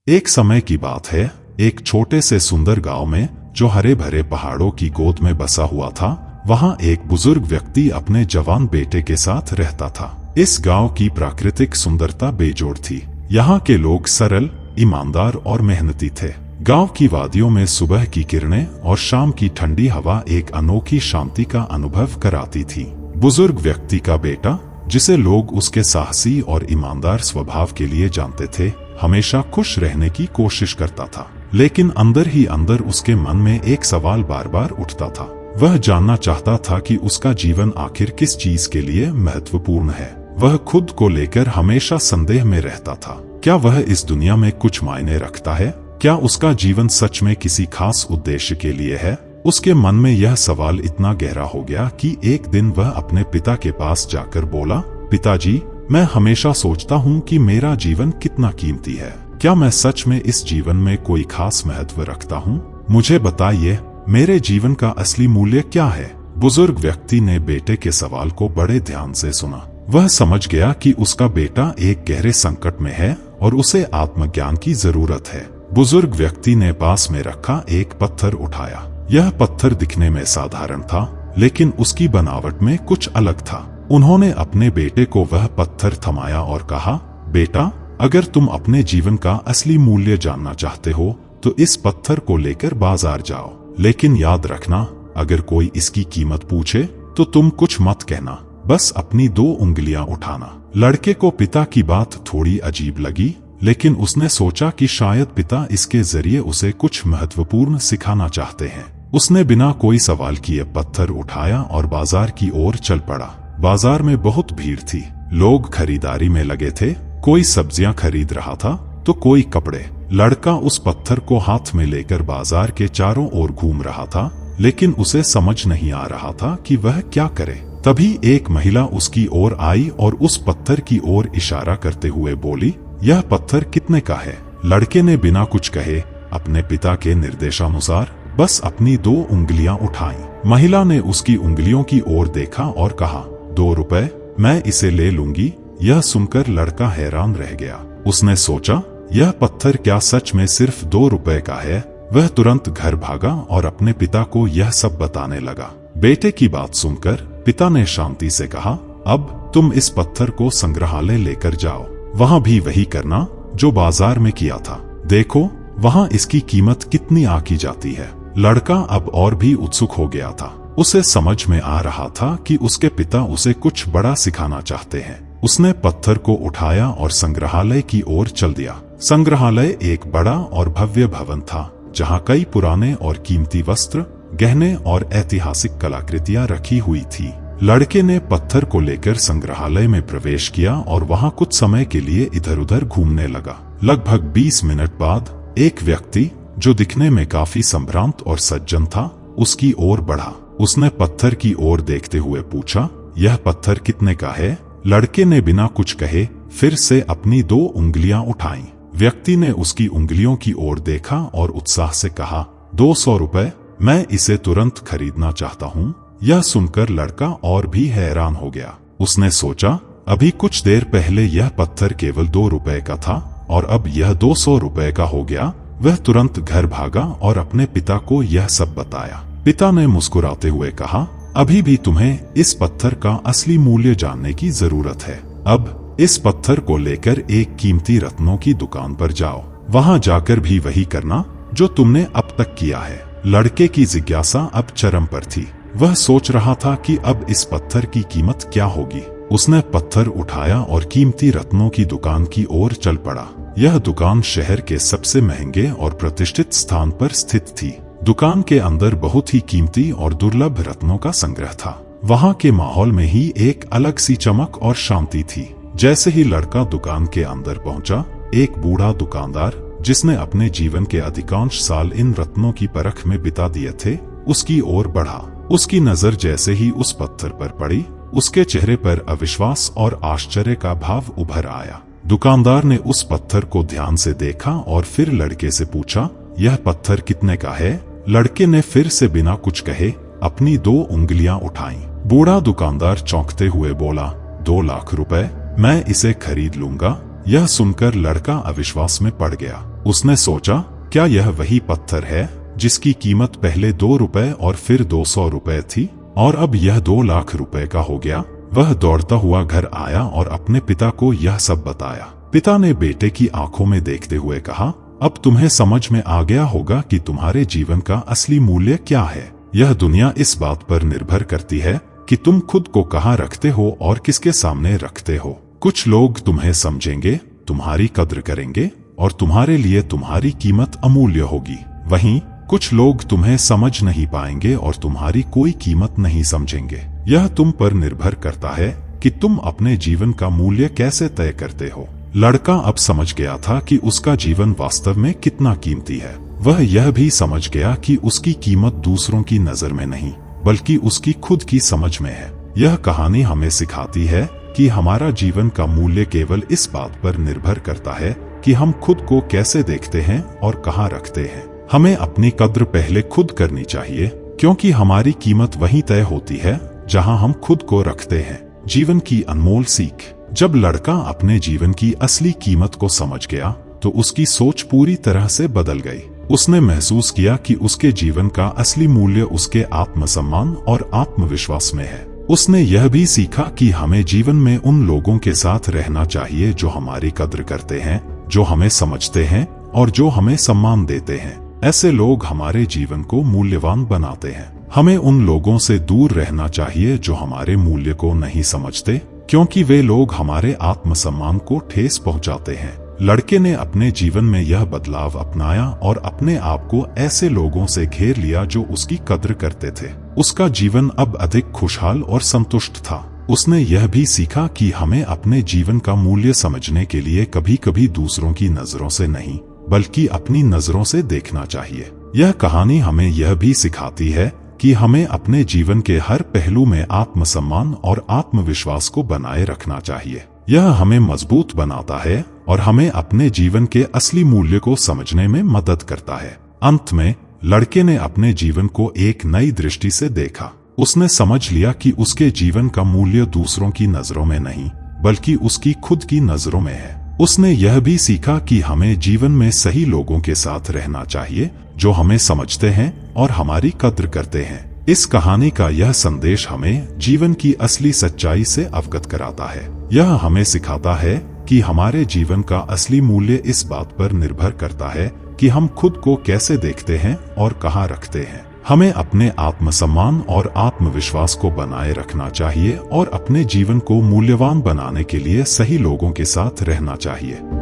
एक समय की बात है, एक छोटे से सुंदर गांव में जो हरे भरे पहाड़ों की गोद में बसा हुआ था, वहां एक बुजुर्ग व्यक्ति अपने जवान बेटे के साथ रहता था। इस गांव की प्राकृतिक सुंदरता बेजोड़ थी। यहाँ के लोग सरल, ईमानदार और मेहनती थे। गांव की वादियों में सुबह की किरणें और शाम की ठंडी हवा एक अनोखी शांति का अनुभव कराती थी। बुजुर्ग व्यक्ति का बेटा, जिसे लोग उसके साहसी और ईमानदार स्वभाव के लिए जानते थे, हमेशा खुश रहने की कोशिश करता था। लेकिन अंदर ही अंदर उसके मन में एक सवाल बार बार उठता था। वह जानना चाहता था कि उसका जीवन आखिर किस चीज के लिए महत्वपूर्ण है। वह खुद को लेकर हमेशा संदेह में रहता था। क्या वह इस दुनिया में कुछ मायने रखता है? क्या उसका जीवन सच में किसी खास उद्देश्य के लिए है? उसके मन में यह सवाल इतना गहरा हो गया कि एक दिन वह अपने पिता के पास जाकर बोला, पिताजी, मैं हमेशा सोचता हूँ कि मेरा जीवन कितना कीमती है। क्या मैं सच में इस जीवन में कोई खास महत्व रखता हूँ? मुझे बताइए, मेरे जीवन का असली मूल्य क्या है? बुजुर्ग व्यक्ति ने बेटे के सवाल को बड़े ध्यान से सुना। वह समझ गया कि उसका बेटा एक गहरे संकट में है और उसे आत्मज्ञान की जरूरत है। बुजुर्ग व्यक्ति ने पास में रखा एक पत्थर उठाया। यह पत्थर दिखने में साधारण था, लेकिन उसकी बनावट में कुछ अलग था। उन्होंने अपने बेटे को वह पत्थर थमाया और कहा, बेटा, अगर तुम अपने जीवन का असली मूल्य जानना चाहते हो तो इस पत्थर को लेकर बाजार जाओ। लेकिन याद रखना, अगर कोई इसकी कीमत पूछे तो तुम कुछ मत कहना, बस अपनी 2 उंगलियां उठाना। लड़के को पिता की बात थोड़ी अजीब लगी, लेकिन उसने सोचा कि शायद पिता इसके जरिए उसे कुछ महत्वपूर्ण सिखाना चाहते हैं। उसने बिना कोई सवाल किए पत्थर उठाया और बाजार की ओर चल पड़ा। बाजार में बहुत भीड़ थी। लोग खरीदारी में लगे थे। कोई सब्जियां खरीद रहा था तो कोई कपड़े। लड़का उस पत्थर को हाथ में लेकर बाजार के चारों ओर घूम रहा था, लेकिन उसे समझ नहीं आ रहा था कि वह क्या करे। तभी एक महिला उसकी ओर आई और उस पत्थर की ओर इशारा करते हुए बोली, यह पत्थर कितने का है? लड़के ने बिना कुछ कहे अपने पिता के निर्देशानुसार बस अपनी 2 उंगलियां उठाई। महिला ने उसकी उंगलियों की ओर देखा और कहा, 2 रुपए, मैं इसे ले लूंगी। यह सुनकर लड़का हैरान रह गया। उसने सोचा, यह पत्थर क्या सच में सिर्फ 2 रुपए का है? वह तुरंत घर भागा और अपने पिता को यह सब बताने लगा। बेटे की बात सुनकर पिता ने शांति से कहा, अब तुम इस पत्थर को संग्रहालय लेकर जाओ। वहां भी वही करना जो बाजार में किया था। देखो, वहां इसकी कीमत कितनी आंकी जाती है। लड़का अब और भी उत्सुक हो गया था। उसे समझ में आ रहा था कि उसके पिता उसे कुछ बड़ा सिखाना चाहते हैं। उसने पत्थर को उठाया और संग्रहालय की ओर चल दिया। संग्रहालय एक बड़ा और भव्य भवन था, जहां कई पुराने और कीमती वस्त्र, गहने और ऐतिहासिक कलाकृतियां रखी हुई थी। लड़के ने पत्थर को लेकर संग्रहालय में प्रवेश किया और वहां कुछ समय के लिए इधर उधर घूमने लगा। लगभग 20 मिनट बाद एक व्यक्ति, जो दिखने में काफी संभ्रांत और सज्जन था, उसकी ओर बढ़ा। उसने पत्थर की ओर देखते हुए पूछा, यह पत्थर कितने का है? लड़के ने बिना कुछ कहे फिर से अपनी 2 उंगलियां उठाईं। व्यक्ति ने उसकी उंगलियों की ओर देखा और उत्साह से कहा, 200 रुपए, मैं इसे तुरंत खरीदना चाहता हूँ। यह सुनकर लड़का और भी हैरान हो गया। उसने सोचा, अभी कुछ देर पहले यह पत्थर केवल 2 रुपए का था और अब यह 200 रुपए का हो गया। वह तुरंत घर भागा और अपने पिता को यह सब बताया। पिता ने मुस्कुराते हुए कहा, अभी भी तुम्हें इस पत्थर का असली मूल्य जानने की जरूरत है। अब इस पत्थर को लेकर एक कीमती रत्नों की दुकान पर जाओ। वहां जाकर भी वही करना जो तुमने अब तक किया है। लड़के की जिज्ञासा अब चरम पर थी। वह सोच रहा था कि अब इस पत्थर की कीमत क्या होगी। उसने पत्थर उठाया और कीमती रत्नों की दुकान की ओर चल पड़ा। यह दुकान शहर के सबसे महंगे और प्रतिष्ठित स्थान पर स्थित थी। दुकान के अंदर बहुत ही कीमती और दुर्लभ रत्नों का संग्रह था। वहां के माहौल में ही एक अलग सी चमक और शांति थी। जैसे ही लड़का दुकान के अंदर पहुंचा, एक बूढ़ा दुकानदार, जिसने अपने जीवन के अधिकांश साल इन रत्नों की परख में बिता दिए थे, उसकी ओर बढ़ा। उसकी नजर जैसे ही उस पत्थर पर पड़ी, उसके चेहरे पर अविश्वास और आश्चर्य का भाव उभर आया। दुकानदार ने उस पत्थर को ध्यान से देखा और फिर लड़के से पूछा, यह पत्थर कितने का है? लड़के ने फिर से बिना कुछ कहे अपनी 2 उंगलियां उठाईं। बूढ़ा दुकानदार चौंकते हुए बोला, 2 लाख रुपए, मैं इसे खरीद लूंगा। यह सुनकर लड़का अविश्वास में पड़ गया। उसने सोचा, क्या यह वही पत्थर है जिसकी कीमत पहले 2 रुपए और फिर 200 रुपए थी और अब यह 2 लाख रुपए का हो गया। वह दौड़ता हुआ घर आया और अपने पिता को यह सब बताया। पिता ने बेटे की आंखों में देखते हुए कहा, अब तुम्हें समझ में आ गया होगा कि तुम्हारे जीवन का असली मूल्य क्या है। यह दुनिया इस बात पर निर्भर करती है कि तुम खुद को कहाँ रखते हो और किसके सामने रखते हो। कुछ लोग तुम्हें समझेंगे, तुम्हारी कद्र करेंगे और तुम्हारे लिए तुम्हारी कीमत अमूल्य होगी। वहीं कुछ लोग तुम्हें समझ नहीं पाएंगे और तुम्हारी कोई कीमत नहीं समझेंगे। यह तुम पर निर्भर करता है कि तुम अपने जीवन का मूल्य कैसे तय करते हो। लड़का अब समझ गया था कि उसका जीवन वास्तव में कितना कीमती है। वह यह भी समझ गया कि उसकी कीमत दूसरों की नजर में नहीं बल्कि उसकी खुद की समझ में है। यह कहानी हमें सिखाती है कि हमारा जीवन का मूल्य केवल इस बात पर निर्भर करता है कि हम खुद को कैसे देखते हैं और कहाँ रखते हैं। हमें अपनी कद्र पहले खुद करनी चाहिए, क्योंकि हमारी कीमत वहीं तय होती है जहां हम खुद को रखते हैं। जीवन की अनमोल सीख। जब लड़का अपने जीवन की असली कीमत को समझ गया तो उसकी सोच पूरी तरह से बदल गई। उसने महसूस किया कि उसके जीवन का असली मूल्य उसके आत्मसम्मान और आत्मविश्वास में है। उसने यह भी सीखा कि हमें जीवन में उन लोगों के साथ रहना चाहिए जो हमारी कद्र करते हैं, जो हमें समझते हैं और जो हमें सम्मान देते हैं। ऐसे लोग हमारे जीवन को मूल्यवान बनाते हैं। हमें उन लोगों से दूर रहना चाहिए जो हमारे मूल्य को नहीं समझते, क्योंकि वे लोग हमारे आत्मसम्मान को ठेस पहुंचाते हैं। लड़के ने अपने जीवन में यह बदलाव अपनाया और अपने आप को ऐसे लोगों से घेर लिया जो उसकी कद्र करते थे। उसका जीवन अब अधिक खुशहाल और संतुष्ट था। उसने यह भी सीखा कि हमें अपने जीवन का मूल्य समझने के लिए कभी कभी दूसरों की नजरों से नहीं बल्कि अपनी नजरों से देखना चाहिए। यह कहानी हमें यह भी सिखाती है कि हमें अपने जीवन के हर पहलू में आत्मसम्मान और आत्मविश्वास को बनाए रखना चाहिए। यह हमें मजबूत बनाता है और हमें अपने जीवन के असली मूल्य को समझने में मदद करता है। अंत में लड़के ने अपने जीवन को एक नई दृष्टि से देखा। उसने समझ लिया कि उसके जीवन का मूल्य दूसरों की नजरों में नहीं बल्कि उसकी खुद की नजरों में है। उसने यह भी सीखा कि हमें जीवन में सही लोगों के साथ रहना चाहिए जो हमें समझते हैं और हमारी कद्र करते हैं। इस कहानी का यह संदेश हमें जीवन की असली सच्चाई से अवगत कराता है। यह हमें सिखाता है कि हमारे जीवन का असली मूल्य इस बात पर निर्भर करता है कि हम खुद को कैसे देखते हैं और कहाँ रखते हैं। हमें अपने आत्मसम्मान और आत्मविश्वास को बनाए रखना चाहिए और अपने जीवन को मूल्यवान बनाने के लिए सही लोगों के साथ रहना चाहिए।